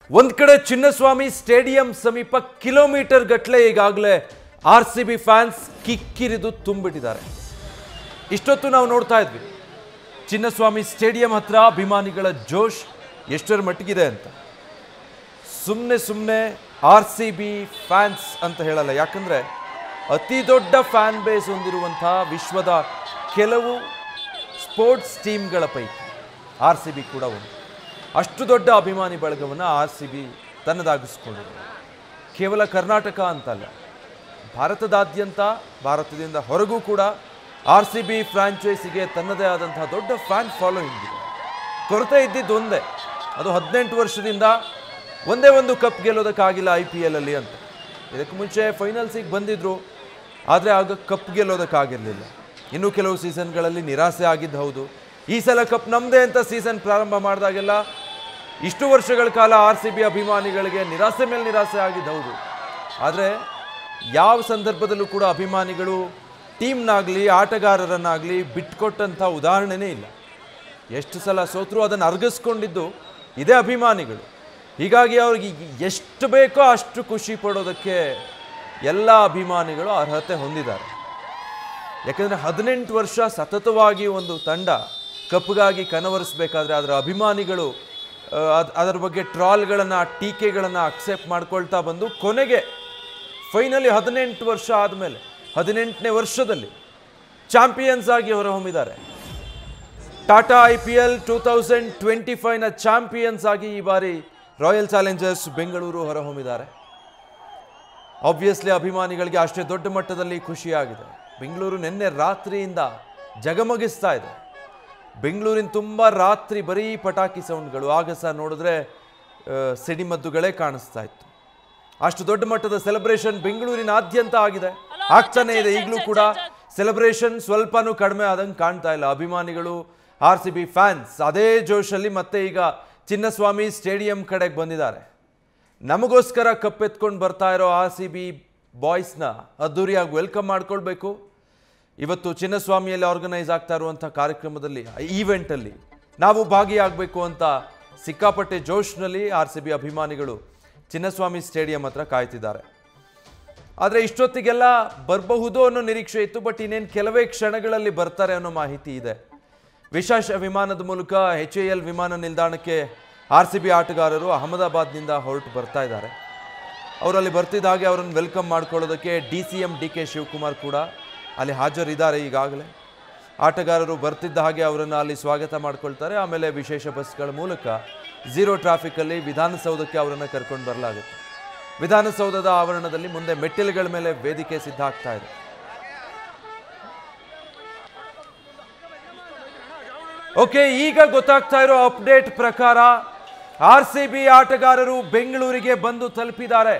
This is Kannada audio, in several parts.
ಒಂದ್ ಕಡೆ ಚಿನ್ನಸ್ವಾಮಿ ಸ್ಟೇಡಿಯಂ ಸಮೀಪ ಕಿಲೋಮೀಟರ್ ಗಟ್ಟಲೆ ಈಗಾಗಲೇ ಆರ್ಸಿಬಿ ಫ್ಯಾನ್ಸ್ ಕಿಕ್ಕಿರಿದು ತುಂಬಿಟ್ಟಿದ್ದಾರೆ. ಇಷ್ಟೊತ್ತು ನಾವು ನೋಡ್ತಾ ಇದ್ವಿ ಚಿನ್ನಸ್ವಾಮಿ ಸ್ಟೇಡಿಯಂ ಹತ್ರ ಅಭಿಮಾನಿಗಳ ಜೋಶ್ ಎಷ್ಟರ ಮಟ್ಟಿಗಿದೆ ಅಂತ. ಸುಮ್ಮನೆ ಆರ್ಸಿಬಿ ಫ್ಯಾನ್ಸ್ ಅಂತ ಹೇಳಲ್ಲ, ಯಾಕಂದ್ರೆ ಅತಿ ದೊಡ್ಡ ಫ್ಯಾನ್ ಬೇಸ್ ಹೊಂದಿರುವಂತಹ ವಿಶ್ವದ ಕೆಲವು ಸ್ಪೋರ್ಟ್ಸ್ ಟೀಮ್ಗಳ ಪೈಕಿ ಆರ್ಸಿಬಿ ಕೂಡ ಒಂದು. ಅಷ್ಟು ದೊಡ್ಡ ಅಭಿಮಾನಿ ಬಳಗವನ್ನು ಆರ್ಸಿಬಿ ತನ್ನದಾಗಿಸ್ಕೊಂಡಿದೆ. ಕೇವಲ ಕರ್ನಾಟಕ ಅಂತಲ್ಲ, ಭಾರತದಾದ್ಯಂತ, ಭಾರತದಿಂದ ಹೊರಗೂ ಕೂಡ ಆರ್ಸಿಬಿ ಫ್ರಾಂಚೈಸಿಗೆ ತನ್ನದೇ ಆದಂತಹ ದೊಡ್ಡ ಫ್ಯಾನ್ ಫಾಲೋಯಿಂಗ್ ಇದೆ. ಕೊರತೆ ಇದ್ದಿದ್ದು ಒಂದೇ, ಅದು 18 ವರ್ಷದಿಂದ ಒಂದೇ ಒಂದು ಕಪ್ ಗೆಲ್ಲೋದಕ್ಕಾಗಿಲ್ಲ IPL ಅಲ್ಲಿ ಅಂತ. ಇದಕ್ಕೆ ಮುಂಚೆ ಫೈನಲ್ಸಿಗೆ ಬಂದಿದ್ರು, ಆದರೆ ಆಗ ಕಪ್ ಗೆಲ್ಲೋದಕ್ಕಾಗಿರಲಿಲ್ಲ. ಇನ್ನೂ ಕೆಲವು ಸೀಸನ್ಗಳಲ್ಲಿ ನಿರಾಸೆ ಆಗಿದ್ದು ಹೌದು. ಈ ಸಲ ಕಪ್ ನಮ್ಮದೇ ಅಂತ ಸೀಸನ್ ಪ್ರಾರಂಭ ಮಾಡಿದಾಗೆಲ್ಲ ಇಷ್ಟು ವರ್ಷಗಳ ಕಾಲ ಆರ್ಸಿಬಿ ಅಭಿಮಾನಿಗಳಿಗೆ ನಿರಾಸೆ ಮೇಲೆ ನಿರಾಸೆ ಆಗಿದ್ದು ಹೌದು. ಆದರೆ ಯಾವ ಸಂದರ್ಭದಲ್ಲೂ ಕೂಡ ಅಭಿಮಾನಿಗಳು ಟೀಮ್ನಾಗಲಿ ಆಟಗಾರರನ್ನಾಗಲಿ ಬಿಟ್ಕೊಟ್ಟಂಥ ಉದಾಹರಣೆನೇ ಇಲ್ಲ. ಎಷ್ಟು ಸಲ ಸೋತರೂ ಅದನ್ನು ಅರ್ಗಿಸ್ಕೊಂಡಿದ್ದು ಇದೇ ಅಭಿಮಾನಿಗಳು. ಹೀಗಾಗಿ ಅವ್ರಿಗೆ ಎಷ್ಟು ಬೇಕೋ ಅಷ್ಟು ಖುಷಿ ಪಡೋದಕ್ಕೆ ಎಲ್ಲ ಅಭಿಮಾನಿಗಳು ಅರ್ಹತೆ ಹೊಂದಿದ್ದಾರೆ. ಯಾಕಂದರೆ 18 ವರ್ಷ ಸತತವಾಗಿ ಒಂದು ತಂಡ ಕಪ್ಗಾಗಿ ಕನವರಿಸಬೇಕಾದ್ರೆ ಅದರ ಅಭಿಮಾನಿಗಳು ಅದರ ಬಗ್ಗೆ ಟ್ರಾಲ್ಗಳನ್ನು, ಟೀಕೆಗಳನ್ನು ಅಕ್ಸೆಪ್ಟ್ ಮಾಡ್ಕೊಳ್ತಾ ಬಂದು ಕೊನೆಗೆ ಫೈನಲಿ 18 ವರ್ಷ ಆದಮೇಲೆ 18ನೇ ವರ್ಷದಲ್ಲಿ ಚಾಂಪಿಯನ್ಸ್ ಆಗಿ ಹೊರಹೊಮ್ಮಿದ್ದಾರೆ. ಟಾಟಾ IPL 2025ನ ಚಾಂಪಿಯನ್ಸ್ ಆಗಿ ಈ ಬಾರಿ ರಾಯಲ್ ಚಾಲೆಂಜರ್ಸ್ ಬೆಂಗಳೂರು ಹೊರಹೊಮ್ಮಿದ್ದಾರೆ. ಆಬ್ವಿಯಸ್ಲಿ ಅಭಿಮಾನಿಗಳಿಗೆ ಅಷ್ಟೇ ದೊಡ್ಡ ಮಟ್ಟದಲ್ಲಿ ಖುಷಿಯಾಗಿದೆ. ಬೆಂಗಳೂರು ನಿನ್ನೆ ರಾತ್ರಿಯಿಂದ ಜಗಮಗಿಸ್ತಾ ಇದೆ. ಬೆಂಗಳೂರಿನ ತುಂಬ ರಾತ್ರಿ ಬರೀ ಪಟಾಕಿ ಸೌಂಡ್ಗಳು, ಆಗಸ ನೋಡಿದ್ರೆ ಸಿಡಿಮದ್ದುಗಳೇ ಕಾಣಿಸ್ತಾ ಇತ್ತು. ಅಷ್ಟು ದೊಡ್ಡ ಮಟ್ಟದ ಸೆಲೆಬ್ರೇಷನ್ ಬೆಂಗಳೂರಿನಾದ್ಯಂತ ಆಗಿದೆ, ಆಗ್ತಾನೆ ಇದೆ. ಈಗಲೂ ಕೂಡ ಸೆಲೆಬ್ರೇಷನ್ ಸ್ವಲ್ಪನೂ ಕಡಿಮೆ ಆದಂಗೆ ಕಾಣ್ತಾ ಇಲ್ಲ. ಅಭಿಮಾನಿಗಳು ಆರ್ಸಿಬಿ ಫ್ಯಾನ್ಸ್ ಅದೇ ಜೋಶಲ್ಲಿ ಮತ್ತೆ ಈಗ ಚಿನ್ನಸ್ವಾಮಿ ಸ್ಟೇಡಿಯಂ ಕಡೆಗೆ ಬಂದಿದ್ದಾರೆ. ನಮಗೋಸ್ಕರ ಕಪ್ ಎತ್ಕೊಂಡು ಬರ್ತಾ ಇರೋ ಆರ್ಸಿಬಿ ಬಾಯ್ಸ್ನ ಅದ್ದೂರಿಯಾಗಿ ವೆಲ್ಕಮ್ ಮಾಡ್ಕೊಳ್ಬೇಕು. ಇವತ್ತು ಚಿನ್ನಸ್ವಾಮಿಯಲ್ಲಿ ಆರ್ಗನೈಸ್ ಆಗ್ತಾ ಇರುವಂಥ ಕಾರ್ಯಕ್ರಮದಲ್ಲಿ, ಈವೆಂಟಲ್ಲಿ ನಾವು ಭಾಗಿಯಾಗಬೇಕು ಅಂತ ಸಿಕ್ಕಾಪಟ್ಟೆ ಜೋಶ್ನಲ್ಲಿ ಆರ್ಸಿಬಿ ಅಭಿಮಾನಿಗಳು ಚಿನ್ನಸ್ವಾಮಿ ಸ್ಟೇಡಿಯಂ ಹತ್ರ ಕಾಯ್ತಿದ್ದಾರೆ. ಆದರೆ ಇಷ್ಟೊತ್ತಿಗೆಲ್ಲ ಬರಬಹುದು ಅನ್ನೋ ನಿರೀಕ್ಷೆ ಇತ್ತು, ಬಟ್ ಇನ್ನೇನು ಕೆಲವೇ ಕ್ಷಣಗಳಲ್ಲಿ ಬರ್ತಾರೆ ಅನ್ನೋ ಮಾಹಿತಿ ಇದೆ. ವಿಶೇಷ ವಿಮಾನದ ಮೂಲಕ HAL ವಿಮಾನ ನಿಲ್ದಾಣಕ್ಕೆ ಆರ್ಸಿಬಿ ಆಟಗಾರರು ಅಹಮದಾಬಾದ್ನಿಂದ ಹೊರಟು ಬರ್ತಾ ಇದ್ದಾರೆ. ಅವರಲ್ಲಿ ಬರ್ತಿದ್ದ ಹಾಗೆ ಅವರನ್ನು ವೆಲ್ಕಮ್ ಮಾಡ್ಕೊಳ್ಳೋದಕ್ಕೆ DCM DK ಶಿವಕುಮಾರ್ ಕೂಡ ಅಲ್ಲಿ ಹಾಜರಿದ್ದಾರೆ. ಈಗಾಗಲೇ ಆಟಗಾರರು ಬರ್ತಿದ್ದ ಹಾಗೆ ಅವರನ್ನು ಅಲ್ಲಿ ಸ್ವಾಗತ ಮಾಡ್ಕೊಳ್ತಾರೆ. ಆಮೇಲೆ ವಿಶೇಷ ಬಸ್ಗಳ ಮೂಲಕ ಝೀರೋ ಟ್ರಾಫಿಕಲ್ಲಿ ವಿಧಾನಸೌಧಕ್ಕೆ ಅವರನ್ನು ಕರ್ಕೊಂಡು ಬರಲಾಗುತ್ತೆ. ವಿಧಾನಸೌಧದ ಆವರಣದಲ್ಲಿ ಮುಂದೆ ಮೆಟ್ಟಿಲುಗಳ ಮೇಲೆ ವೇದಿಕೆ ಸಿದ್ಧ ಆಗ್ತಾ ಇದೆ. ಓಕೆ, ಈಗ ಗೊತ್ತಾಗ್ತಾ ಇರೋ ಅಪ್ಡೇಟ್ ಪ್ರಕಾರ ಆರ್ಸಿಬಿ ಆಟಗಾರರು ಬೆಂಗಳೂರಿಗೆ ಬಂದು ತಲುಪಿದ್ದಾರೆ.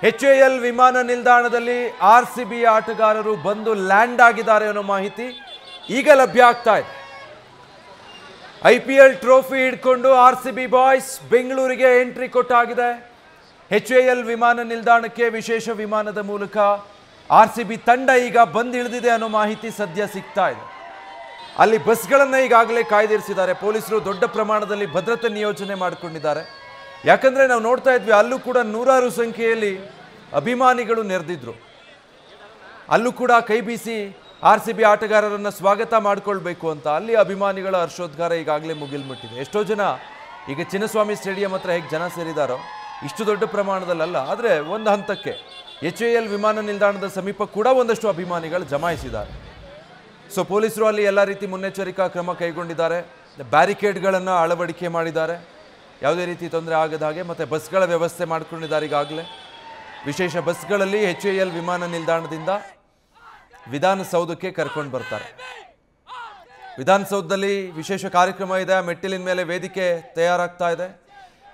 HAL ವಿಮಾನ ನಿಲ್ದಾಣದಲ್ಲಿ ಆರ್ಸಿಬಿ ಆಟಗಾರರು ಬಂದು ಲ್ಯಾಂಡ್ ಆಗಿದ್ದಾರೆ ಅನ್ನೋ ಮಾಹಿತಿ ಈಗ ಲಭ್ಯ ಆಗ್ತಾ ಇದೆ. IPL ಟ್ರೋಫಿ ಹಿಡ್ಕೊಂಡು ಆರ್ಸಿಬಿ ಬಾಯ್ಸ್ ಬೆಂಗಳೂರಿಗೆ ಎಂಟ್ರಿ ಕೊಟ್ಟಾಗಿದೆ. HAL ವಿಮಾನ ನಿಲ್ದಾಣಕ್ಕೆ ವಿಶೇಷ ವಿಮಾನದ ಮೂಲಕ ಆರ್ಸಿಬಿ ತಂಡ ಈಗ ಬಂದಿಳಿದಿದೆ ಅನ್ನೋ ಮಾಹಿತಿ ಸದ್ಯ ಸಿಗ್ತಾ ಇದೆ. ಅಲ್ಲಿ ಬಸ್ಗಳನ್ನು ಈಗಾಗಲೇ ಕಾಯ್ದಿರಿಸಿದ್ದಾರೆ. ಪೊಲೀಸರು ದೊಡ್ಡ ಪ್ರಮಾಣದಲ್ಲಿ ಭದ್ರತೆ ನಿಯೋಜನೆ ಮಾಡಿಕೊಂಡಿದ್ದಾರೆ. ಯಾಕಂದರೆ ನಾವು ನೋಡ್ತಾ ಇದ್ವಿ, ಅಲ್ಲೂ ಕೂಡ ನೂರಾರು ಸಂಖ್ಯೆಯಲ್ಲಿ ಅಭಿಮಾನಿಗಳು ನೆರೆದಿದ್ರು. ಅಲ್ಲೂ ಕೂಡ ಕೈ ಬೀಸಿ ಆರ್ಸಿಬಿ ಆಟಗಾರರನ್ನು ಸ್ವಾಗತ ಮಾಡಿಕೊಳ್ಬೇಕು ಅಂತ ಅಲ್ಲಿ ಅಭಿಮಾನಿಗಳ ಹರ್ಷೋದ್ಗಾರ ಈಗಾಗಲೇ ಮುಗಿಲ್ಮುಟ್ಟಿದೆ. ಎಷ್ಟೋ ಜನ ಈಗ ಚಿನ್ನಸ್ವಾಮಿ ಸ್ಟೇಡಿಯಂ ಹತ್ರ ಹೇಗೆ ಜನ ಸೇರಿದಾರೋ ಇಷ್ಟು ದೊಡ್ಡ ಪ್ರಮಾಣದಲ್ಲ, ಆದರೆ ಒಂದು ಹಂತಕ್ಕೆ HAL ವಿಮಾನ ನಿಲ್ದಾಣದ ಸಮೀಪ ಕೂಡ ಒಂದಷ್ಟು ಅಭಿಮಾನಿಗಳು ಜಮಾಯಿಸಿದ್ದಾರೆ. ಸೊ ಪೊಲೀಸರು ಅಲ್ಲಿ ಎಲ್ಲ ರೀತಿ ಮುನ್ನೆಚ್ಚರಿಕಾ ಕ್ರಮ ಕೈಗೊಂಡಿದ್ದಾರೆ. ಬ್ಯಾರಿಕೇಡ್ಗಳನ್ನು ಅಳವಡಿಕೆ ಮಾಡಿದ್ದಾರೆ, ಯಾವುದೇ ರೀತಿ ತೊಂದರೆ ಆಗದ ಹಾಗೆ. ಮತ್ತು ಬಸ್ಗಳ ವ್ಯವಸ್ಥೆ ಮಾಡಿಕೊಂಡಿದ್ದಾರೆ. ಈಗಾಗಲೇ ವಿಶೇಷ ಬಸ್ಗಳಲ್ಲಿ HAL ವಿಮಾನ ನಿಲ್ದಾಣದಿಂದ ವಿಧಾನಸೌಧಕ್ಕೆ ಕರ್ಕೊಂಡು ಬರ್ತಾರೆ. ವಿಧಾನಸೌಧದಲ್ಲಿ ವಿಶೇಷ ಕಾರ್ಯಕ್ರಮ ಇದೆ. ಮೆಟ್ಟಿಲಿನ ಮೇಲೆ ವೇದಿಕೆ ತಯಾರಾಗ್ತಾ ಇದೆ.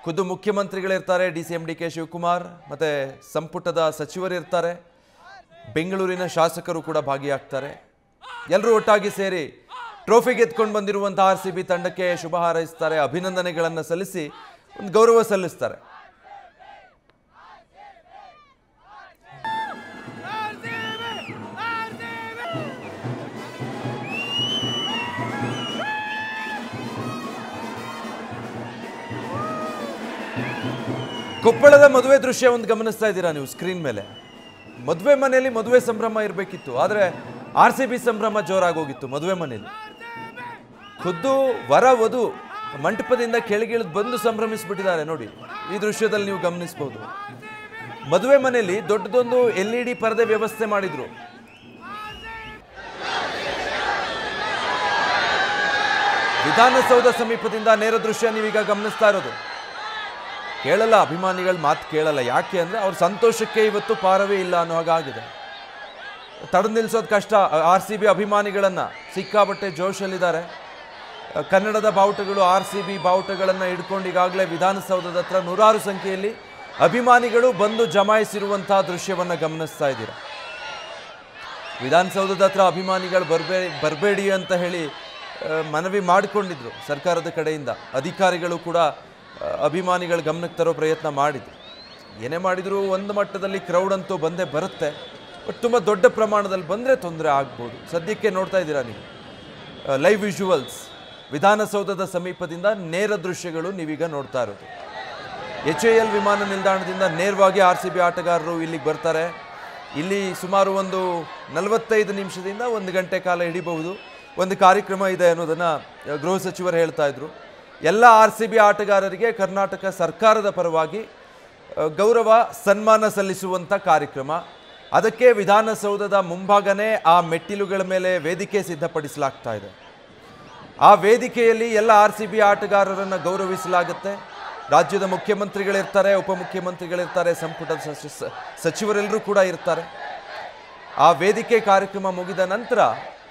ಖುದ್ದು ಮುಖ್ಯಮಂತ್ರಿಗಳಿರ್ತಾರೆ, DCM DK ಶಿವಕುಮಾರ್, ಮತ್ತು ಸಂಪುಟದ ಸಚಿವರಿರ್ತಾರೆ, ಬೆಂಗಳೂರಿನ ಶಾಸಕರು ಕೂಡ ಭಾಗಿಯಾಗ್ತಾರೆ. ಎಲ್ಲರೂ ಒಟ್ಟಾಗಿ ಸೇರಿ ಟ್ರೋಫಿ ಗೆದ್ಕೊಂಡು ಬಂದಿರುವಂಥ ಆರ್ಸಿಬಿ ತಂಡಕ್ಕೆ ಶುಭ ಹಾರೈಸ್ತಾರೆ, ಅಭಿನಂದನೆಗಳನ್ನು ಸಲ್ಲಿಸಿ ಒಂದು ಗೌರವ ಸಲ್ಲಿಸ್ತಾರೆ. ಕೊಪ್ಪಳದ ಮದುವೆ ದೃಶ್ಯ ಒಂದು ಗಮನಿಸ್ತಾ ಇದ್ದೀರಾ ನೀವು ಸ್ಕ್ರೀನ್ ಮೇಲೆ. ಮದುವೆ ಮನೆಯಲ್ಲಿ ಮದುವೆ ಸಂಭ್ರಮ ಇರಬೇಕಿತ್ತು, ಆದರೆ RCB ಸಂಭ್ರಮ ಜೋರಾಗೋಗಿತ್ತು. ಮದುವೆ ಮನೆಯಲ್ಲಿ ಖುದ್ದು ವರ ವಧು ಮಂಟಪದಿಂದ ಕೆಳಗಿಳಿದು ಬಂದು ಸಂಭ್ರಮಿಸ್ಬಿಟ್ಟಿದ್ದಾರೆ. ನೋಡಿ, ಈ ದೃಶ್ಯದಲ್ಲಿ ನೀವು ಗಮನಿಸಬಹುದು. ಮದುವೆ ಮನೆಯಲ್ಲಿ ದೊಡ್ಡದೊಂದು LED ಪರದೆ ವ್ಯವಸ್ಥೆ ಮಾಡಿದ್ರು. ವಿಧಾನಸೌಧ ಸಮೀಪದಿಂದ ನೇರ ದೃಶ್ಯ ನೀವೀಗ ಗಮನಿಸ್ತಾ ಇರೋದು. ಕೇಳಲ್ಲ, ಅಭಿಮಾನಿಗಳ ಮಾತು ಕೇಳಲ್ಲ. ಯಾಕೆ ಅಂದರೆ ಅವ್ರ ಸಂತೋಷಕ್ಕೆ ಇವತ್ತು ಪಾರವೇ ಇಲ್ಲ ಅನ್ನೋ ಹಾಗಾಗಿದೆ. ತಡೆದು ನಿಲ್ಲಿಸೋದು ಕಷ್ಟ. RCB ಅಭಿಮಾನಿಗಳನ್ನು ಸಿಕ್ಕಾಬಟ್ಟೆ ಜೋಶಲ್ಲಿದ್ದಾರೆ. ಕನ್ನಡದ ಬಾವುಟಗಳು, RCB ಬಾವುಟಗಳನ್ನು ಹಿಡ್ಕೊಂಡು ಈಗಾಗಲೇ ವಿಧಾನಸೌಧದ ಹತ್ರ ನೂರಾರು ಸಂಖ್ಯೆಯಲ್ಲಿ ಅಭಿಮಾನಿಗಳು ಬಂದು ಜಮಾಯಿಸಿರುವಂತಹ ದೃಶ್ಯವನ್ನು ಗಮನಿಸ್ತಾ ಇದ್ದೀರಾ. ವಿಧಾನಸೌಧದ ಹತ್ರ ಅಭಿಮಾನಿಗಳು ಬರಬೇಡಿ ಅಂತ ಹೇಳಿ ಮನವಿ ಮಾಡಿಕೊಂಡಿದ್ರು ಸರ್ಕಾರದ ಕಡೆಯಿಂದ. ಅಧಿಕಾರಿಗಳು ಕೂಡ ಅಭಿಮಾನಿಗಳ ಗಮನಕ್ಕೆ ತರೋ ಪ್ರಯತ್ನ ಮಾಡಿದ್ರು. ಏನೇ ಮಾಡಿದ್ರು ಒಂದು ಮಟ್ಟದಲ್ಲಿ ಕ್ರೌಡ್ ಅಂತೂ ಬಂದೇ ಬರುತ್ತೆ. ಬಟ್ ತುಂಬ ದೊಡ್ಡ ಪ್ರಮಾಣದಲ್ಲಿ ಬಂದರೆ ತೊಂದರೆ ಆಗ್ಬೋದು. ಸದ್ಯಕ್ಕೆ ನೋಡ್ತಾ ಇದ್ದೀರಾ ನೀವು ಲೈವ್ ವಿಜುವಲ್ಸ್, ವಿಧಾನಸೌಧದ ಸಮೀಪದಿಂದ ನೇರ ದೃಶ್ಯಗಳು ನೀವೀಗ ನೋಡ್ತಾ ಇರೋದು. HAL ವಿಮಾನ ನಿಲ್ದಾಣದಿಂದ ನೇರವಾಗಿ RCB ಆಟಗಾರರು ಇಲ್ಲಿಗೆ ಬರ್ತಾರೆ. ಇಲ್ಲಿ ಸುಮಾರು ಒಂದು 45 ನಿಮಿಷದಿಂದ 1 ಗಂಟೆ ಕಾಲ ಹಿಡಿಬಹುದು. ಒಂದು ಕಾರ್ಯಕ್ರಮ ಇದೆ ಅನ್ನೋದನ್ನು ಗೃಹ ಸಚಿವರು ಹೇಳ್ತಾ ಇದ್ರು. ಎಲ್ಲ RCB ಆಟಗಾರರಿಗೆ ಕರ್ನಾಟಕ ಸರ್ಕಾರದ ಪರವಾಗಿ ಗೌರವ ಸನ್ಮಾನ ಸಲ್ಲಿಸುವಂಥ ಕಾರ್ಯಕ್ರಮ. ಅದಕ್ಕೆ ವಿಧಾನಸೌಧದ ಮುಂಭಾಗನೇ ಆ ಮೆಟ್ಟಿಲುಗಳ ಮೇಲೆ ವೇದಿಕೆ ಸಿದ್ಧಪಡಿಸಲಾಗ್ತಾ ಇದೆ. ಆ ವೇದಿಕೆಯಲ್ಲಿ ಎಲ್ಲ RCB ಆಟಗಾರರನ್ನು ಗೌರವಿಸಲಾಗುತ್ತೆ. ರಾಜ್ಯದ ಮುಖ್ಯಮಂತ್ರಿಗಳಿರ್ತಾರೆ, ಉಪಮುಖ್ಯಮಂತ್ರಿಗಳಿರ್ತಾರೆ, ಸಂಪುಟದ ಸಚಿವರೆಲ್ಲರೂ ಕೂಡ ಇರ್ತಾರೆ. ಆ ವೇದಿಕೆ ಕಾರ್ಯಕ್ರಮ ಮುಗಿದ ನಂತರ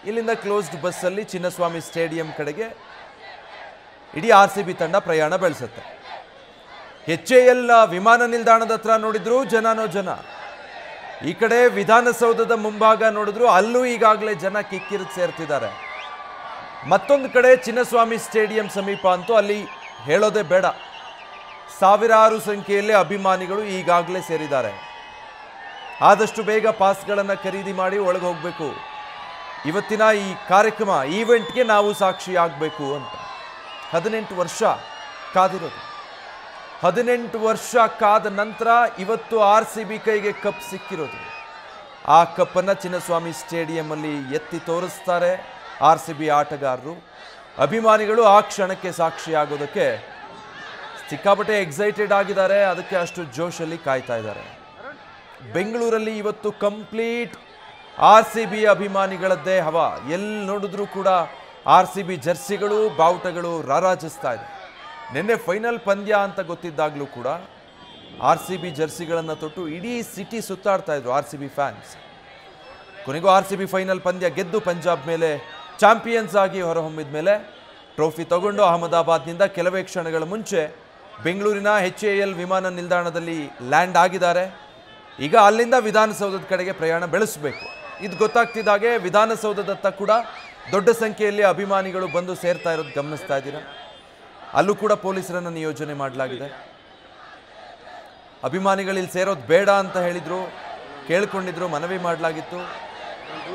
ಇಲ್ಲಿಂದ ಕ್ಲೋಸ್ಡ್ ಬಸ್ಸಲ್ಲಿ ಚಿನ್ನಸ್ವಾಮಿ ಸ್ಟೇಡಿಯಂ ಕಡೆಗೆ ಇಡೀ RCB ತಂಡ ಪ್ರಯಾಣ ಬೆಳೆಸುತ್ತೆ. HAL ವಿಮಾನ ನಿಲ್ದಾಣದ ಹತ್ರ ನೋಡಿದ್ರು ಜನನೋ ಜನ. ಈ ಕಡೆ ವಿಧಾನಸೌಧದ ಮುಂಭಾಗ ನೋಡಿದ್ರು ಅಲ್ಲೂ ಈಗಾಗಲೇ ಜನ ಕಿಕ್ಕಿರಿದು ಸೇರ್ತಿದ್ದಾರೆ. ಮತ್ತೊಂದು ಕಡೆ ಚಿನ್ನಸ್ವಾಮಿ ಸ್ಟೇಡಿಯಂ ಸಮೀಪ ಅಂತೂ ಅಲ್ಲಿ ಹೇಳೋದೇ ಬೇಡ, ಸಾವಿರಾರು ಸಂಖ್ಯೆಯಲ್ಲಿ ಅಭಿಮಾನಿಗಳು ಈಗಾಗಲೇ ಸೇರಿದ್ದಾರೆ. ಆದಷ್ಟು ಬೇಗ ಪಾಸ್ಗಳನ್ನು ಖರೀದಿ ಮಾಡಿ ಒಳಗೆ ಹೋಗಬೇಕು. ಇವತ್ತಿನ ಈ ಕಾರ್ಯಕ್ರಮ, ಈವೆಂಟ್ಗೆ ನಾವು ಸಾಕ್ಷಿ ಆಗಬೇಕು ಅಂತ 18 ವರ್ಷ ಕಾದಿರೋದು. 18 ವರ್ಷ ಕಾದ ನಂತರ ಇವತ್ತು RCB ಕೈಗೆ ಕಪ್ ಸಿಕ್ಕಿರೋದು. ಆ ಕಪ್ಪನ್ನು ಚಿನ್ನಸ್ವಾಮಿ ಸ್ಟೇಡಿಯಂಲ್ಲಿ ಎತ್ತಿ ತೋರಿಸ್ತಾರೆ RCB ಆಟಗಾರರು. ಅಭಿಮಾನಿಗಳು ಆ ಕ್ಷಣಕ್ಕೆ ಸಾಕ್ಷಿಯಾಗೋದಕ್ಕೆ ಸಿಕ್ಕಾಪಟ್ಟೆ ಎಕ್ಸೈಟೆಡ್ ಆಗಿದ್ದಾರೆ. ಅದಕ್ಕೆ ಅಷ್ಟು ಜೋಶಲ್ಲಿ ಕಾಯ್ತಾ ಇದ್ದಾರೆ. ಬೆಂಗಳೂರಲ್ಲಿ ಇವತ್ತು ಕಂಪ್ಲೀಟ್ RCB ಅಭಿಮಾನಿಗಳದ್ದೇ ಹವಾ. ಎಲ್ಲಿ ನೋಡಿದ್ರೂ ಕೂಡ RCB ಜರ್ಸಿಗಳು, ಬಾವುಟಗಳು ರಾರಾಜಿಸ್ತಾ ಇದೆ. ನಿನ್ನೆ ಫೈನಲ್ ಪಂದ್ಯ ಅಂತ ಗೊತ್ತಿದ್ದಾಗಲೂ ಕೂಡ RCB ಜರ್ಸಿಗಳನ್ನು ತೊಟ್ಟು ಇಡೀ ಸಿಟಿ ಸುತ್ತಾಡ್ತಾ ಇದ್ರು RCB ಫ್ಯಾನ್ಸ್. ಕೊನೆಗೂ RCB ಫೈನಲ್ ಪಂದ್ಯ ಗೆದ್ದು ಪಂಜಾಬ್ ಮೇಲೆ ಚಾಂಪಿಯನ್ಸ್ ಆಗಿ ಹೊರಹೊಮ್ಮಿದ ಮೇಲೆ ಟ್ರೋಫಿ ತಗೊಂಡು ಅಹಮದಾಬಾದ್ನಿಂದ ಕೆಲವೇ ಕ್ಷಣಗಳ ಮುಂಚೆ ಬೆಂಗಳೂರಿನ HAL ವಿಮಾನ ನಿಲ್ದಾಣದಲ್ಲಿ ಲ್ಯಾಂಡ್ ಆಗಿದ್ದಾರೆ. ಈಗ ಅಲ್ಲಿಂದ ವಿಧಾನಸೌಧದ ಕಡೆಗೆ ಪ್ರಯಾಣ ಬೆಳೆಸಬೇಕು. ಇದು ಗೊತ್ತಾಗ್ತಿದ್ದಾಗೆ ವಿಧಾನಸೌಧದತ್ತ ಕೂಡ ದೊಡ್ಡ ಸಂಖ್ಯೆಯಲ್ಲಿ ಅಭಿಮಾನಿಗಳು ಬಂದು ಸೇರ್ತಾ ಇರೋದು ಗಮನಿಸ್ತಾ ಇದ್ದೀರಾ. ಅಲ್ಲೂ ಕೂಡ ಪೊಲೀಸರನ್ನು ನಿಯೋಜನೆ ಮಾಡಲಾಗಿದೆ. ಅಭಿಮಾನಿಗಳು ಇಲ್ಲಿ ಸೇರೋದು ಬೇಡ ಅಂತ ಹೇಳಿದ್ರು, ಕೇಳಿಕೊಂಡಿದ್ರು, ಮನವಿ ಮಾಡಲಾಗಿತ್ತು.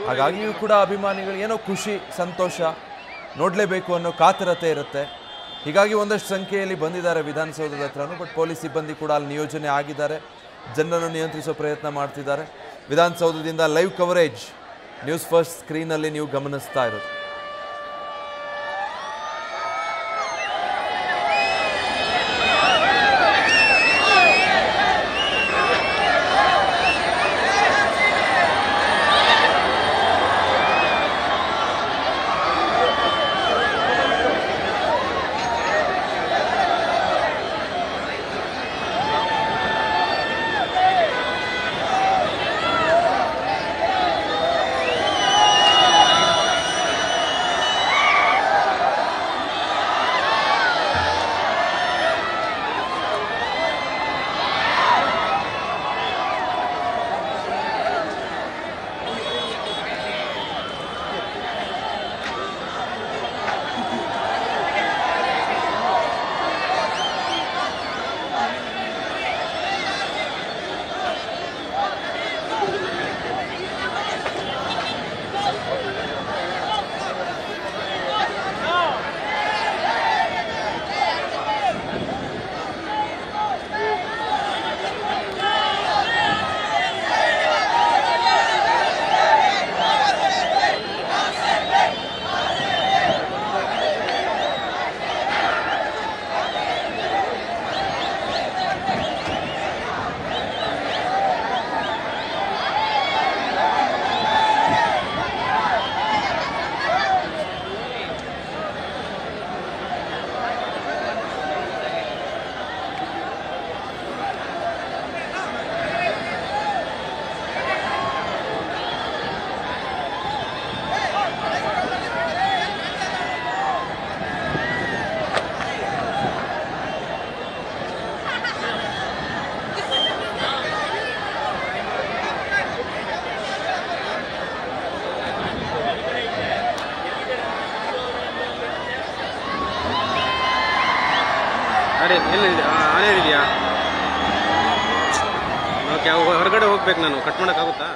ಹಾಗಾಗಿಯೂ ಕೂಡ ಅಭಿಮಾನಿಗಳು ಏನೋ ಖುಷಿ, ಸಂತೋಷ, ನೋಡಲೇಬೇಕು ಅನ್ನೋ ಕಾತರತೆ ಇರುತ್ತೆ. ಹೀಗಾಗಿ ಒಂದಷ್ಟು ಸಂಖ್ಯೆಯಲ್ಲಿ ಬಂದಿದ್ದಾರೆ ವಿಧಾನಸೌಧದ ಹತ್ರನೂ. ಬಟ್ ಪೊಲೀಸ್ ಸಿಬ್ಬಂದಿ ಕೂಡ ಅಲ್ಲಿ ನಿಯೋಜನೆ ಆಗಿದ್ದಾರೆ, ಜನರನ್ನು ನಿಯಂತ್ರಿಸೋ ಪ್ರಯತ್ನ ಮಾಡ್ತಿದ್ದಾರೆ. ವಿಧಾನಸೌಧದಿಂದ ಲೈವ್ ಕವರೇಜ್ ನ್ಯೂಸ್ ಫಸ್ಟ್ ಸ್ಕ್ರೀನಲ್ಲಿ ನೀವು ಗಮನಿಸ್ತಾ ಇರೋದು. ಆನೆ ಇದೆಯಾ? ಓಕೆ, ಹೊರಗಡೆ ಹೋಗ್ಬೇಕು, ನಾನು ಕಟ್ ಮಾಡೋಕ್ಕಾಗುತ್ತಾ?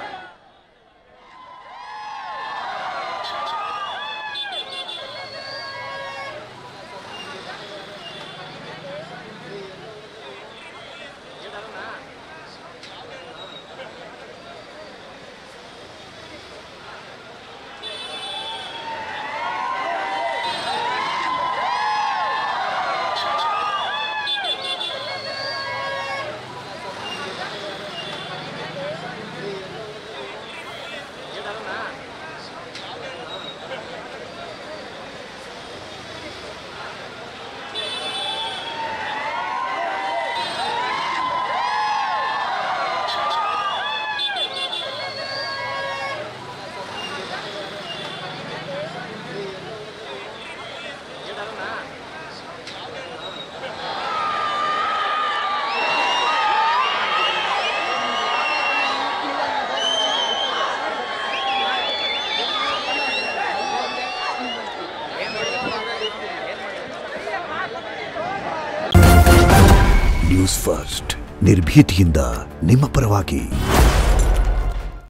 ನ್ಯೂಸ್ ಫಸ್ಟ್, ನಿರ್ಭೀತಿಯಿಂದ ನಿಮ್ಮ ಪರವಾಗಿ.